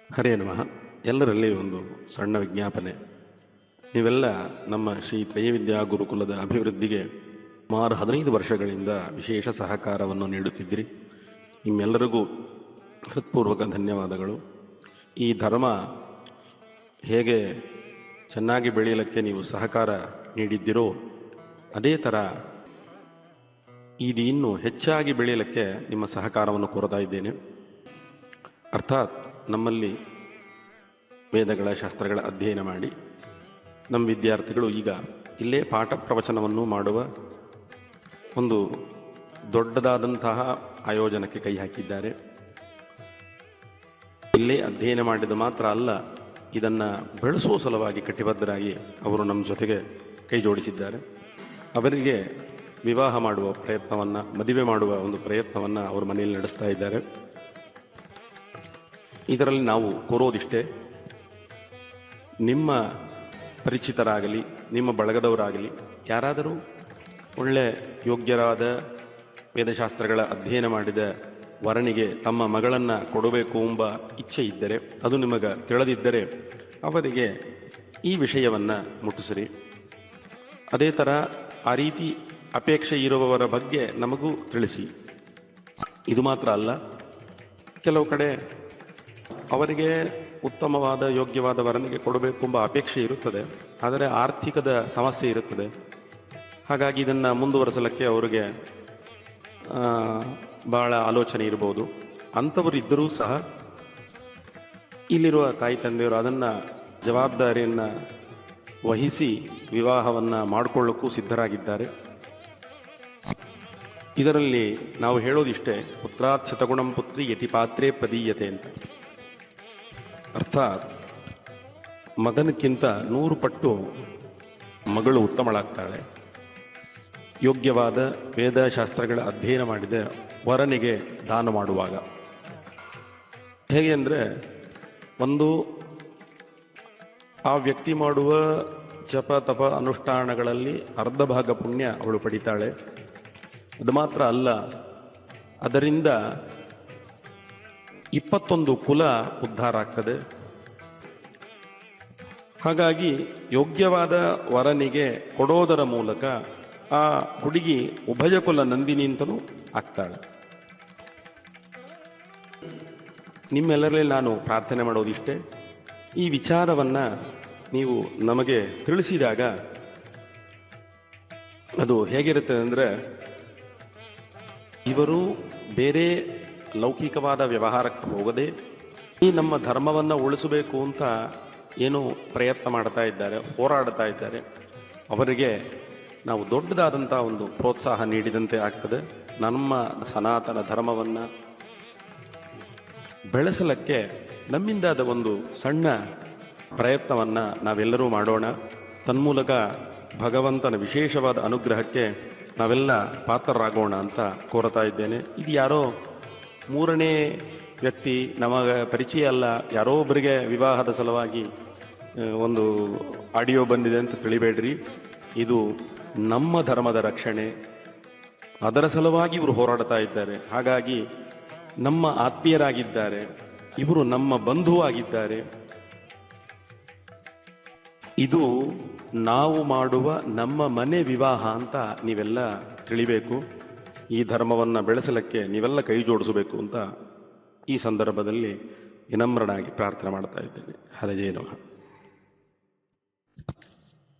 ಹರೇ ನಮಃ. ಎಲ್ಲರಲ್ಲಿ ಒಂದು ಸಣ್ಣ ವಿಜ್ಞಾಪನೆ. ನೀವೆಲ್ಲ ನಮ್ಮ ಶ್ರೀ ತ್ರಯವಿದ್ಯಾ ಗುರುಕುಲದ ಅಭಿವೃದ್ಧಿಗೆ ಸುಮಾರು 15 ವರ್ಷಗಳಿಂದ ವಿಶೇಷ ಸಹಕಾರವನ್ನು ನೀಡುತ್ತಿದ್ದಿರಿ. ನಿಮ್ಮೆಲ್ಲರಿಗೂ ಹೃತ್ಪೂರ್ವಕ ಧನ್ಯವಾದಗಳು. ಈ ಧರ್ಮ ಹೇಗೆ ಚೆನ್ನಾಗಿ ಬೆಳೆಯಲಿಕ್ಕೆ ನೀವು ಸಹಕಾರ ನೀಡಿದ್ದೀರೋ ಅದೇ ಥರ ಇದು ಇನ್ನೂ ಹೆಚ್ಚಾಗಿ ಬೆಳೆಯಲಿಕ್ಕೆ ನಿಮ್ಮ ಸಹಕಾರವನ್ನು ಕೋರ್ತಾ ಇದ್ದೇನೆ. ಅರ್ಥಾತ್ ನಮ್ಮಲ್ಲಿ ವೇದಗಳ ಶಾಸ್ತ್ರಗಳ ಅಧ್ಯಯನ ಮಾಡಿ ನಮ್ಮ ವಿದ್ಯಾರ್ಥಿಗಳು ಈಗ ಇಲ್ಲೇ ಪಾಠ ಪ್ರವಚನವನ್ನು ಮಾಡುವ ಒಂದು ದೊಡ್ಡದಾದಂತಹ ಆಯೋಜನಕ್ಕೆ ಕೈ ಹಾಕಿದ್ದಾರೆ. ಇಲ್ಲೇ ಅಧ್ಯಯನ ಮಾಡಿದ ಮಾತ್ರ ಅಲ್ಲ, ಇದನ್ನು ಬೆಳೆಸುವ ಸಲುವಾಗಿ ಕಟಿಬದ್ಧರಾಗಿ ಅವರು ನಮ್ಮ ಜೊತೆಗೆ ಕೈ ಜೋಡಿಸಿದ್ದಾರೆ. ಅವರಿಗೆ ವಿವಾಹ ಮಾಡುವ ಪ್ರಯತ್ನವನ್ನು, ಮದುವೆ ಮಾಡುವ ಒಂದು ಪ್ರಯತ್ನವನ್ನು ಅವ್ರ ಮನೆಯಲ್ಲಿ ನಡೆಸ್ತಾ ಇದ್ದಾರೆ. ಇದರಲ್ಲಿ ನಾವು ಕೋರೋದಿಷ್ಟೇ, ನಿಮ್ಮ ಪರಿಚಿತರಾಗಲಿ ನಿಮ್ಮ ಬಳಗದವರಾಗಲಿ ಯಾರಾದರೂ ಒಳ್ಳೆ ಯೋಗ್ಯರಾದ ವೇದಶಾಸ್ತ್ರಗಳ ಅಧ್ಯಯನ ಮಾಡಿದ ವರನಿಗೆ ತಮ್ಮ ಮಗಳನ್ನು ಕೊಡಬೇಕು ಎಂಬ ಇಚ್ಛೆ ಇದ್ದರೆ, ಅದು ನಿಮಗೆ ತಿಳಿದಿದ್ದರೆ ಅವರಿಗೆ ಈ ವಿಷಯವನ್ನು ಮುಟ್ಟಿಸಿರಿ. ಅದೇ ಥರ ಆ ರೀತಿ ಅಪೇಕ್ಷೆ ಇರುವವರ ಬಗ್ಗೆ ನಮಗೂ ತಿಳಿಸಿ. ಇದು ಮಾತ್ರ ಅಲ್ಲ, ಕೆಲವು ಕಡೆ ಅವರಿಗೆ ಉತ್ತಮವಾದ ಯೋಗ್ಯವಾದ ವರನಿಗೆ ಕೊಡಬೇಕು ಎಂಬ ಅಪೇಕ್ಷೆ ಇರುತ್ತದೆ, ಆದರೆ ಆರ್ಥಿಕದ ಸಮಸ್ಯೆ ಇರುತ್ತದೆ. ಹಾಗಾಗಿ ಇದನ್ನು ಮುಂದುವರೆಸಲಿಕ್ಕೆ ಅವರಿಗೆ ಭಾಳ ಆಲೋಚನೆ ಇರ್ಬೋದು. ಅಂಥವರು ಇದ್ದರೂ ಸಹ ಇಲ್ಲಿರುವ ತಾಯಿ ತಂದೆಯವರು ಅದನ್ನು ಜವಾಬ್ದಾರಿಯನ್ನು ವಹಿಸಿ ವಿವಾಹವನ್ನು ಮಾಡಿಕೊಳ್ಳೋಕ್ಕೂ ಸಿದ್ಧರಾಗಿದ್ದಾರೆ. ಇದರಲ್ಲಿ ನಾವು ಹೇಳೋದಿಷ್ಟೇ, ಪುತ್ರಾತ್ ಶತಗುಣಂ ಪುತ್ರಿ ಯತಿ ಪಾತ್ರೇ ಪ್ರದೀಯತೆ ಅಂತ. ಅರ್ಥಾತ್ ಮಗನಕ್ಕಿಂತ 100 ಪಟ್ಟು ಮಗಳು ಉತ್ತಮಳಾಗ್ತಾಳೆ ಯೋಗ್ಯವಾದ ವೇದಶಾಸ್ತ್ರಗಳ ಅಧ್ಯಯನ ಮಾಡಿದ ವರನಿಗೆ ದಾನ ಮಾಡುವಾಗ. ಹೇಗೆ ಅಂದರೆ, ಒಂದು ಆ ವ್ಯಕ್ತಿ ಮಾಡುವ ಜಪ ತಪ ಅನುಷ್ಠಾನಗಳಲ್ಲಿ ಅರ್ಧ ಭಾಗ ಪುಣ್ಯ ಅವಳು ಪಡಿತಾಳೆ. ಅದು ಮಾತ್ರ ಅಲ್ಲ, ಅದರಿಂದ 21 ಕುಲ ಉದ್ಧಾರ ಆಗ್ತದೆ. ಹಾಗಾಗಿ ಯೋಗ್ಯವಾದ ವರನಿಗೆ ಕೊಡೋದರ ಮೂಲಕ ಆ ಹುಡುಗಿ ಉಭಯ ಕುಲ ನಂದಿನಿ ಅಂತಲೂ ಆಗ್ತಾಳೆ. ನಿಮ್ಮೆಲ್ಲರಲ್ಲಿ ನಾನು ಪ್ರಾರ್ಥನೆ ಮಾಡೋದಿಷ್ಟೇ, ಈ ವಿಚಾರವನ್ನು ನೀವು ನಮಗೆ ತಿಳಿಸಿದಾಗ ಅದು ಹೇಗಿರುತ್ತೆ ಅಂದರೆ, ಇವರು ಬೇರೆ ಲೌಕಿಕವಾದ ವ್ಯವಹಾರಕ್ಕೆ ಹೋಗದೆ ಈ ನಮ್ಮ ಧರ್ಮವನ್ನು ಉಳಿಸಬೇಕು ಅಂತ ಏನು ಪ್ರಯತ್ನ ಮಾಡ್ತಾ ಇದ್ದಾರೆ, ಹೋರಾಡ್ತಾ ಇದ್ದಾರೆ, ಅವರಿಗೆ ನಾವು ದೊಡ್ಡದಾದಂಥ ಒಂದು ಪ್ರೋತ್ಸಾಹ ನೀಡಿದಂತೆ ಆಗ್ತದೆ. ನಮ್ಮ ಸನಾತನ ಧರ್ಮವನ್ನು ಬೆಳೆಸಲಿಕ್ಕೆ ನಮ್ಮಿಂದಾದ ಒಂದು ಸಣ್ಣ ಪ್ರಯತ್ನವನ್ನು ನಾವೆಲ್ಲರೂ ಮಾಡೋಣ. ತನ್ಮೂಲಕ ಭಗವಂತನ ವಿಶೇಷವಾದ ಅನುಗ್ರಹಕ್ಕೆ ನಾವೆಲ್ಲ ಪಾತ್ರರಾಗೋಣ ಅಂತ ಕೋರ್ತಾ ಇದ್ದೇನೆ. ಇದು ಯಾರೋ 3ನೇ ವ್ಯಕ್ತಿ, ನಮಗೆ ಪರಿಚಯ ಅಲ್ಲ, ಯಾರೋ ಒಬ್ಬರಿಗೆ ವಿವಾಹದ ಸಲುವಾಗಿ ಒಂದು ಆಡಿಯೋ ಬಂದಿದೆ ಅಂತ ತಿಳಿಬೇಡ್ರಿ. ಇದು ನಮ್ಮ ಧರ್ಮದ ರಕ್ಷಣೆ, ಅದರ ಸಲುವಾಗಿ ಇವರು ಹೋರಾಡ್ತಾ ಇದ್ದಾರೆ. ಹಾಗಾಗಿ ನಮ್ಮ ಆತ್ಮೀಯರಾಗಿದ್ದಾರೆ, ಇವರು ನಮ್ಮ ಬಂಧುವಾಗಿದ್ದಾರೆ. ಇದು ನಾವು ಮಾಡುವ ನಮ್ಮ ಮನೆ ವಿವಾಹ ಅಂತ ನೀವೆಲ್ಲ ತಿಳಿಬೇಕು. ಈ ಧರ್ಮವನ್ನು ಬೆಳೆಸಲಿಕ್ಕೆ ನೀವೆಲ್ಲ ಕೈ ಜೋಡಿಸಬೇಕು ಅಂತ ಈ ಸಂದರ್ಭದಲ್ಲಿ ವಿನಮ್ರನಾಗಿ ಪ್ರಾರ್ಥನೆ ಮಾಡ್ತಾ ಇದ್ದೇನೆ. ಹರೇ ನಮಃ.